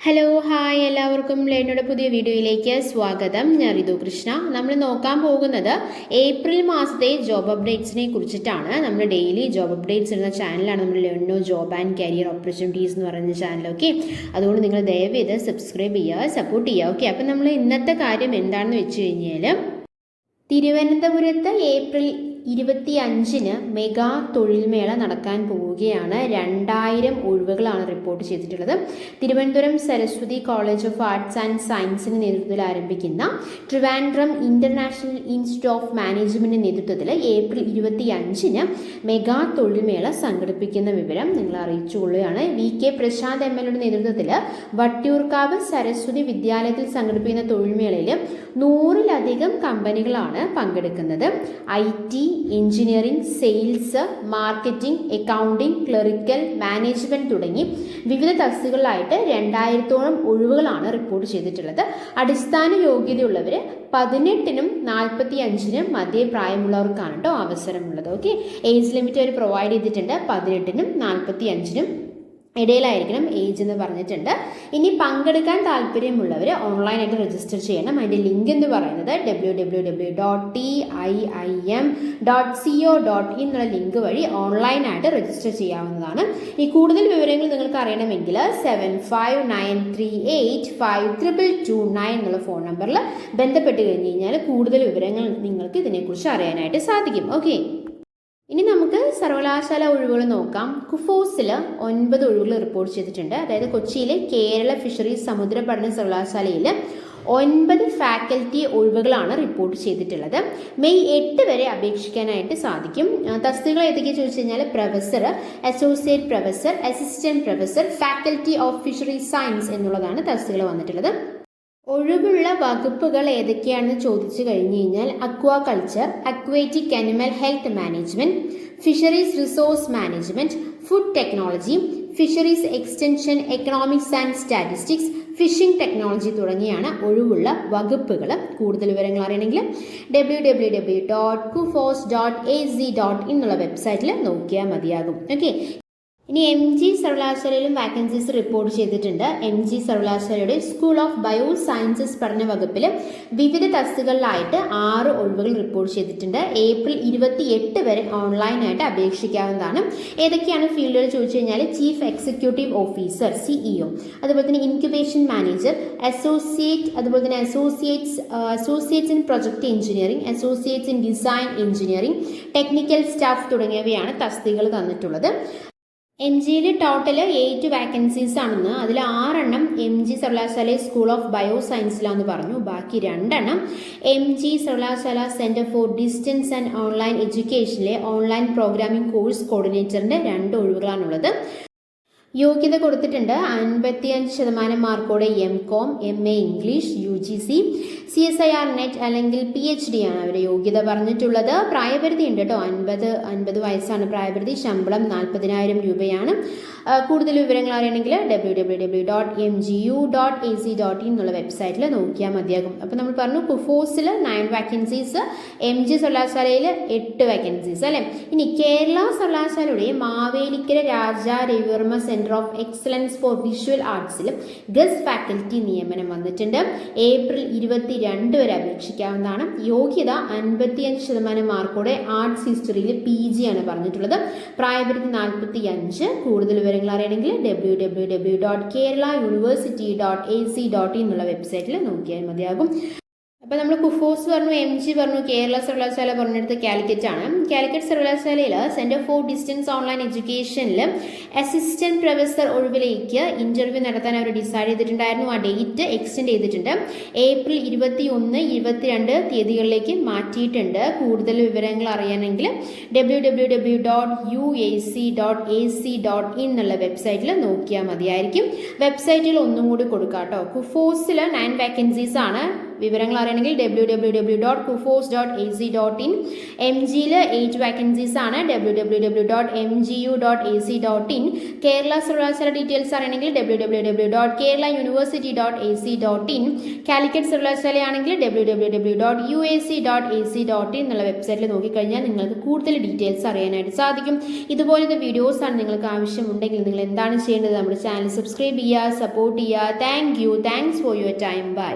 Hello hi എല്ലാവർക്കും ലേണയുടെ പുതിയ വീഡിയോയിലേക്ക് സ്വാഗതം. ഞാൻ റിതു കൃഷ്ണ. നമ്മൾ നോക്കാൻ പോകുന്നത് ഏപ്രിൽ മാസത്തെ ജോബ് അപ്ഡേറ്റ്സിനെ കുറിച്ചിട്ടാണ്. നമ്മൾ ഡെയിലി ജോബ് അപ്ഡേറ്റ്സ് ഇടുന്ന ചാനലാണ് നമ്മൾ ലേണോ ജോബ് ആൻഡ് കരിയർ ഓപ്പർച്യൂണിറ്റീസ് എന്ന് പറയുന്ന ചാനൽ. ഓക്കെ, അതുകൊണ്ട് നിങ്ങൾ ദയവ് ചെയ്ത് സബ്സ്ക്രൈബ് ചെയ്യുക, സപ്പോർട്ട് ചെയ്യുക. ഓക്കെ, അപ്പം നമ്മൾ ഇന്നത്തെ കാര്യം എന്താണെന്ന് വെച്ച് കഴിഞ്ഞാൽ തിരുവനന്തപുരത്ത് ഏപ്രിൽ 25-ന് മെഗാ തൊഴിൽമേള നടക്കാൻ പോവുകയാണ്. 2000 ഒഴിവുകളാണ് റിപ്പോർട്ട് ചെയ്തിട്ടുള്ളത്. Thiruvananthapuram Saraswathi college of arts and സയൻസിൻ്റെ നേതൃത്വത്തിൽ ആരംഭിക്കുന്ന ട്രിവാൻഡ്രം ഇന്റർനാഷണൽ ഇൻസ്റ്റിറ്റ്യൂട്ട് ഓഫ് മാനേജ്മെന്റിന്റെ നേതൃത്വത്തിൽ ഏപ്രിൽ 25-ന് മെഗാ തൊഴിൽമേള സംഘടിപ്പിക്കുന്ന വിവരം നിങ്ങൾ അറിയിച്ചുകൊള്ളുകയാണ്. VK പ്രശാന്ത് MLയുടെ നേതൃത്വത്തിൽ വട്ടിയൂർക്കാവ് സരസ്വതി വിദ്യാലയത്തിൽ സംഘടിപ്പിക്കുന്ന തൊഴിൽമേളയിൽ 100-ലധികം കമ്പനികളാണ് പങ്കെടുക്കുന്നത്. IT, engineering, sales, marketing, accounting, clerical, management തുടങ്ങി വിവിധ തസ്തികകളിലായിട്ട് 2000-ഓളം ഒഴിവുകളാണ് റിപ്പോർട്ട് ചെയ്തിട്ടുള്ളത്. അടിസ്ഥാന യോഗ്യതയുള്ളവർ 18-നും 45-നും മധ്യ പ്രായമുള്ളവർക്കാണ് കേട്ടോ അവസരമുള്ളത്. ഓക്കെ, ഏജ് ലിമിറ്റ് അവർ പ്രൊവൈഡ് ചെയ്തിട്ടുണ്ട്. 18-നും 45-നും ഇടയിലായിരിക്കണം ഏജ് എന്ന് പറഞ്ഞിട്ടുണ്ട്. ഇനി പങ്കെടുക്കാൻ താല്പര്യമുള്ളവർ ഓൺലൈനായിട്ട് രജിസ്റ്റർ ചെയ്യണം. അതിൻ്റെ ലിങ്ക് എന്ന് പറയുന്നത് www.tim.co.in എന്നുള്ള ലിങ്ക് വഴി ഓൺലൈനായിട്ട് രജിസ്റ്റർ ചെയ്യാവുന്നതാണ്. ഈ കൂടുതൽ വിവരങ്ങൾ നിങ്ങൾക്ക് അറിയണമെങ്കിൽ 7593852229 എന്നുള്ള ഫോൺ നമ്പറിൽ ബന്ധപ്പെട്ട് കഴിഞ്ഞ് കഴിഞ്ഞാൽ കൂടുതൽ വിവരങ്ങൾ നിങ്ങൾക്ക് ഇതിനെക്കുറിച്ച് അറിയാനായിട്ട് സാധിക്കും. ഓക്കെ, ഇനി നമുക്ക് സർവകലാശാല ഒഴിവുകൾ നോക്കാം. കുഫോസിൽ 9 ഒഴിവുകൾ റിപ്പോർട്ട് ചെയ്തിട്ടുണ്ട്. അതായത് കൊച്ചിയിലെ കേരള ഫിഷറീസ് സമുദ്ര പഠന സർവകലാശാലയിൽ 9 ഫാക്കൽറ്റി ഒഴിവുകളാണ് റിപ്പോർട്ട് ചെയ്തിട്ടുള്ളത്. മെയ് 8 വരെ അപേക്ഷിക്കാനായിട്ട് സാധിക്കും. തസ്തികകൾ ഏതൊക്കെയാണ് ചോദിച്ചു കഴിഞ്ഞാൽ professor, associate professor, assistant professor, faculty of fisheries science എന്നുള്ളതാണ് തസ്തികകൾ വന്നിട്ടുള്ളത്. ഒഴിവുള്ള വകുപ്പുകൾ ഏതൊക്കെയാണെന്ന് ചോദിച്ചു കഴിഞ്ഞു കഴിഞ്ഞാൽ aquaculture, aquatic animal health management, fisheries resource management, food technology, fisheries extension, economics and statistics, fishing technology തുടങ്ങിയാണ് ഒഴിവുള്ള വകുപ്പുകൾ. കൂടുതൽ വിവരങ്ങൾ അറിയണമെങ്കിൽ www.kufos.ac.in എന്നുള്ള വെബ്സൈറ്റിൽ നോക്കിയാൽ മതിയാകും. ഓക്കെ, ഇനി MG സർവകലാശാലയിലും വാക്കൻസീസ് റിപ്പോർട്ട് ചെയ്തിട്ടുണ്ട്. MG സർവകലാശാലയുടെ സ്കൂൾ ഓഫ് ബയോ സയൻസസ് പഠന വകുപ്പിൽ വിവിധ തസ്തികകളിലായിട്ട് 6 ഒഴിവുകൾ റിപ്പോർട്ട് ചെയ്തിട്ടുണ്ട്. ഏപ്രിൽ 28 വരെ ഓൺലൈനായിട്ട് അപേക്ഷിക്കാവുന്നതാണ്. ഏതൊക്കെയാണ് ഫീൽഡുകൾ ചോദിച്ചു കഴിഞ്ഞാൽ ചീഫ് എക്സിക്യൂട്ടീവ് ഓഫീസർ CEO, അതുപോലെ തന്നെ ഇൻക്യുബേഷൻ മാനേജർ, അസോസിയേറ്റ്, അതുപോലെ തന്നെ associates in project engineering, associates in design engineering, technical staff തുടങ്ങിയവയാണ് തസ്തികകൾ തന്നിട്ടുള്ളത്. MGയിൽ ടോട്ടൽ 8 വാക്കൻസീസ് ആണെന്ന്. അതിൽ 6 MG സർവകലാശാല സ്കൂൾ ഓഫ് ബയോ സയൻസിലാണെന്ന് പറഞ്ഞു. ബാക്കി 2 MG സർവകലാശാല centre for distance and online എഡ്യൂക്കേഷനിലെ ഓൺലൈൻ പ്രോഗ്രാമിംഗ് കോഴ്സ് കോർഡിനേറ്ററിന്റെ 2 ഒഴിവുകളാണുള്ളത്. യോഗ്യത കൊടുത്തിട്ടുണ്ട്. 55% മാർക്കോടെ MCOM, MA ഇംഗ്ലീഷ്, UGC, CSIR നെറ്റ് അല്ലെങ്കിൽ PhD ആണ് അവരുടെ യോഗ്യത പറഞ്ഞിട്ടുള്ളത്. പ്രായപരിധി ഉണ്ട് കേട്ടോ. 50 വയസ്സാണ് പ്രായപരിധി. ശമ്പളം 40,000 രൂപയാണ്. കൂടുതൽ വിവരങ്ങൾ അറിയണമെങ്കിൽ www.mgu.ac.in എന്നുള്ള വെബ്സൈറ്റിൽ നോക്കിയാൽ മതിയാകും. അപ്പോൾ നമ്മൾ പറഞ്ഞു കുഫോസിൽ 9 വാക്കൻസീസ്, MG സർവകലാശാലയിൽ 8 വാക്കൻസീസ് അല്ലേ. ഇനി കേരള സർവകലാശാലയുടെ Mavelikkara Raja Ravivarma centre of excellence for visual ആർട്സിൽ ഗസ്റ്റ് ഫാക്കൽറ്റി നിയമനം വന്നിട്ടുണ്ട്. ഏപ്രിൽ 22 വരെ അപേക്ഷിക്കാവുന്നതാണ്. യോഗ്യത 55% മാർക്കോടെ ആർട്സ് ഹിസ്റ്ററിയിൽ PG ആണ് പറഞ്ഞിട്ടുള്ളത്. പ്രായപരിധി 45. കൂടുതൽ വിവരങ്ങൾ അറിയണമെങ്കിൽ www.keralauniversity.ac.in എന്നുള്ള വെബ്സൈറ്റിൽ നോക്കിയാൽ മതിയാകും. അപ്പോൾ നമ്മൾ കുഫോസ് പറഞ്ഞു, MG പറഞ്ഞു, കേരള സർവകലാശാല പറഞ്ഞെടുത്ത് കാലിക്കറ്റ് ആണ്. കാലിക്കറ്റ് സർവകലാശാലയിൽ സെന്റർ ഫോർ ഡിസ്റ്റൻസ് ഓൺലൈൻ എഡ്യൂക്കേഷനിൽ അസിസ്റ്റന്റ് പ്രൊഫസർ ഒഴിവിലേക്ക് ഇന്റർവ്യൂ നടത്താൻ അവർ ഡിസൈഡ് ചെയ്തിട്ടുണ്ടായിരുന്നു. ആ ഡേറ്റ് എക്സ്റ്റെൻഡ് ചെയ്തിട്ടുണ്ട്. ഏപ്രിൽ 21, 22 തീയതികളിലേക്ക് മാറ്റിയിട്ടുണ്ട്. കൂടുതൽ വിവരങ്ങൾ അറിയാനെങ്കിൽ www.uac.ac.in എന്നുള്ള വെബ്സൈറ്റിൽ നോക്കിയാൽ മതിയായിരിക്കും. വെബ്സൈറ്റിൽ ഒന്നും കൂടി കൊടുക്കാം കേട്ടോ. കുഫോസിൽ 9 വാക്കൻസീസ് ആണ്. വിവരങ്ങൾ അറിയണമെങ്കിൽ www.kuforce.ac.in. MGയിൽ 8 വാക്കൻസീസ് ആണ്, www.mgu.ac.in. കേരള സർവകലാശാല ഡീറ്റെയിൽസ് അറിയണമെങ്കിൽ www.keralauniversity.ac.in. കാലിക്കറ്റ് സർവകലാശാലയാണെങ്കിൽ www.uac.ac.in എന്നുള്ള വെബ്സൈറ്റിൽ നോക്കിക്കഴിഞ്ഞാൽ നിങ്ങൾക്ക് കൂടുതൽ ഡീറ്റെയിൽസ് അറിയാനായിട്ട് സാധിക്കും. ഇതുപോലത്തെ വീഡിയോസാണ് നിങ്ങൾക്ക് ആവശ്യമുണ്ടെങ്കിൽ നിങ്ങൾ എന്താണ് ചെയ്യേണ്ടത്? നമ്മുടെ ചാനൽ സബ്സ്ക്രൈബ് ചെയ്യുക, സപ്പോർട്ട് ചെയ്യുക. Thanks for your time. By.